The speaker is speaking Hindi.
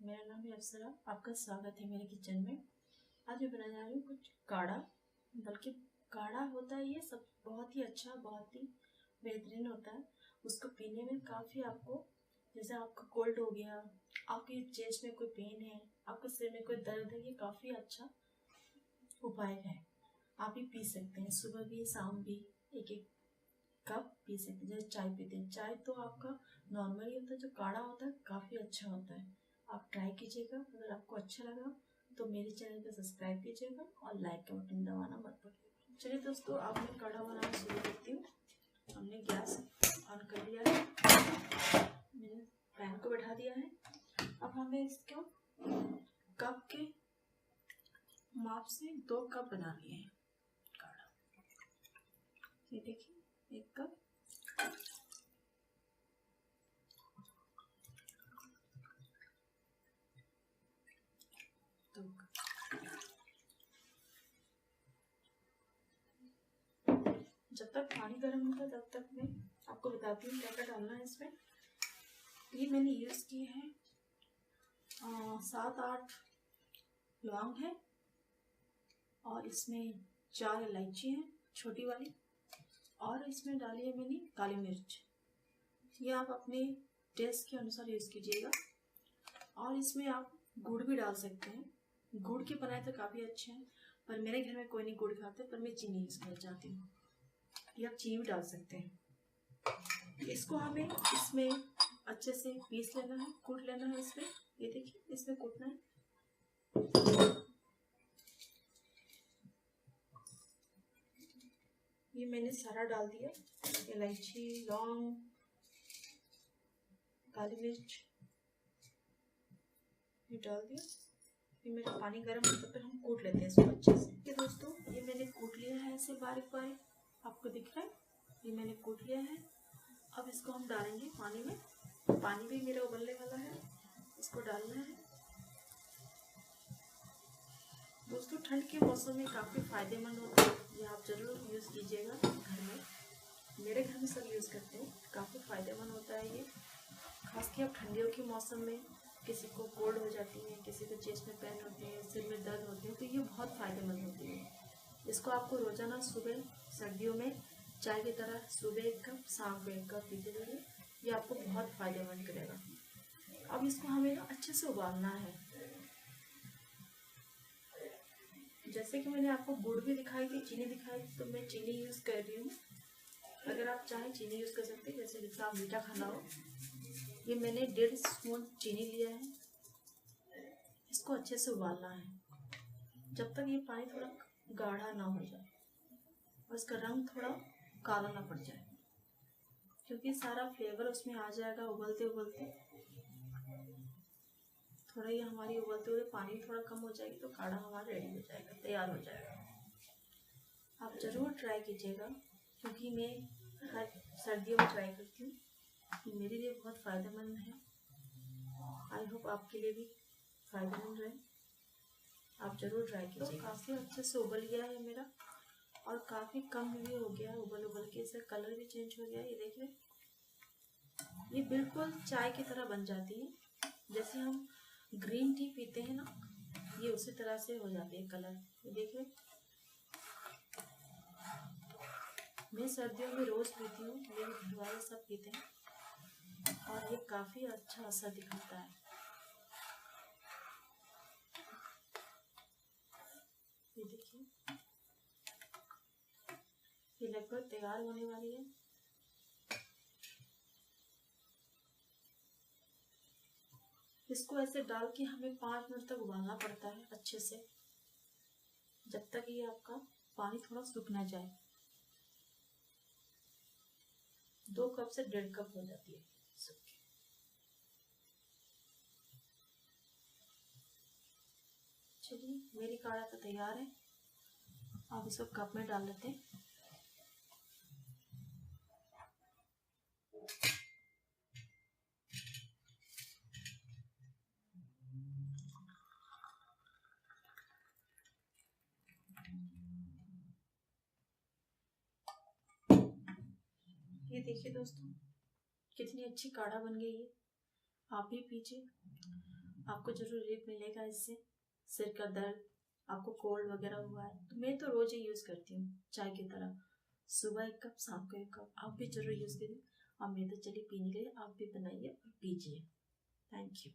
मेरा नाम है अप्सरा। आपका स्वागत है मेरे किचन में। आज मैं बनाने जा रही हूँ कुछ काढ़ा, बल्कि काढ़ा होता है ये सब बहुत ही अच्छा, बहुत ही बेहतरीन होता है। उसको पीने में काफ़ी आपको, जैसे आपका कोल्ड हो गया, आपके चेस्ट में कोई पेन है, आपके सिर में कोई दर्द है, ये काफ़ी अच्छा उपाय है। आप ही पी सकते हैं, सुबह भी शाम भी एक एक कप पी सकते हैं। जैसे चाय पीते हैं, चाय तो आपका नॉर्मली होता है, जो काढ़ा होता है काफ़ी अच्छा होता है। आप ट्राई कीजिएगा। अगर आपको अच्छा लगा तो मेरे चैनल को सब्सक्राइब कीजिएगा और लाइक का बटन दबाना मत भूलिएगा। चलिए दोस्तों, अब मैं काढ़ा बनाना शुरू करती हूँ। हमने गैस ऑन कर दिया है, मैंने पैन को बैठा दिया है। अब हमें इसको कप के माप से 2 कप बना लिए हैं काढ़ा। ये देखिए, 1 कप। जब तक पानी गर्म होता है तब तक मैं आपको बताती हूँ क्या क्या डालना है इसमें। ये मैंने यूज़ किए हैं 7-8 लौंग है, और इसमें 4 इलायची है छोटी वाली, और इसमें डाली है मैंने काली मिर्च। ये आप अपने टेस्ट के अनुसार यूज़ कीजिएगा। और इसमें आप गुड़ भी डाल सकते हैं। गुड़ के बनाए तो काफ़ी अच्छे हैं, पर मेरे घर में कोई नहीं गुड़ खाते, पर मैं चीनी यूज़ करना चाहती हूँ। ये आप चीनी भी डाल सकते हैं। इसको हमें इसमें अच्छे से पीस लेना है, कूट लेना है इसमें। ये देखिए, इसमें कूटना है। ये मैंने सारा डाल दिया, इलायची, लौंग, काली मिर्च, ये डाल दिया। ये मेरा पानी गर्म होता है, फिर हम कूट लेते हैं इसको अच्छे से। ये दोस्तों, ये मैंने कूट लिया है ऐसे बारीक बारीक, आपको दिख रहा है, ये मैंने कूट लिया है। अब इसको हम डालेंगे पानी में। पानी भी मेरा उबलने वाला है, इसको डालना है। दोस्तों, ठंड के मौसम में काफ़ी फ़ायदेमंद होता है, ये आप ज़रूर यूज़ कीजिएगा घर में। मेरे घर में सब यूज़ करते हैं, काफ़ी फ़ायदेमंद होता है ये। खासकर अब ठंडियों के मौसम में किसी को कोल्ड हो जाती है, किसी को चेस्ट में पेन होते हैं, सिर में दर्द होते हैं, तो ये बहुत फ़ायदेमंद होती है। इसको आपको रोज़ाना सुबह सर्दियों में चाय की तरह सुबह 1 कप, शाम को 1 कप पीते रहिए। ये आपको बहुत फ़ायदेमंद करेगा। अब इसको हमें अच्छे से उबालना है। जैसे कि मैंने आपको गुड़ भी दिखाई थी, चीनी दिखाई थी, तो मैं चीनी यूज़ कर रही हूँ। अगर आप चाहें चीनी यूज़ कर सकते हैं, जैसे जितना आप मीठा खाना हो। ये मैंने 1.5 स्पून चीनी लिया है। इसको अच्छे से उबालना है जब तक ये पानी थोड़ा गाढ़ा ना हो जाए और इसका रंग थोड़ा काला ना पड़ जाए, क्योंकि सारा फ्लेवर उसमें आ जाएगा उबलते उबलते। थोड़ा ये हमारी उबलते हुए पानी थोड़ा कम हो जाएगी तो काढ़ा हमारा रेडी हो जाएगा, तैयार हो जाएगा। आप ज़रूर ट्राई कीजिएगा, क्योंकि मैं हर सर्दियों में ट्राई करती हूँ। मेरे लिए बहुत फ़ायदेमंद है। आई होप आपके लिए भी फ़ायदेमंद रहे। आप ज़रूर ट्राई कीजिए। तो काफ़ी अच्छे से उबल गया है मेरा, और काफ़ी कम भी हो गया है उबल उबल के। इसका कलर भी चेंज हो गया है। ये देखिए, ये बिल्कुल चाय की तरह बन जाती है। जैसे हम ग्रीन टी पीते हैं ना, ये उसी तरह से हो जाती है कलर। ये देखिए, मैं सर्दियों में रोज़ पीती हूँ, मेरे घर वाले सब पीते हैं, और ये काफ़ी अच्छा असर दिखाता है। ये देखिए, ये लगभग तैयार होने वाली है। इसको ऐसे डाल के हमें 5 मिनट तक उबालना पड़ता है अच्छे से, जब तक ये आपका पानी थोड़ा सूख ना जाए। 2 कप से 1.5 कप हो जाती है सूख। चलिए, मेरी काढ़ा तो तैयार है। अब इसको कप में डाल लेते हैं। ये देखिए दोस्तों, कितनी अच्छी काढ़ा बन गई है। आप भी पीजिए। आपको जरूर रिलीफ मिलेगा इससे। सिर का दर्द, आपको कोल्ड वगैरह हुआ है तो मैं तो रोज ही यूज करती हूँ चाय की तरह, सुबह 1 कप, शाम को 1 कप। आप भी जरूर यूज करिए। अब मैं तो चली पीने के लिए, आप भी बनाइए और पीजिए। Thank you.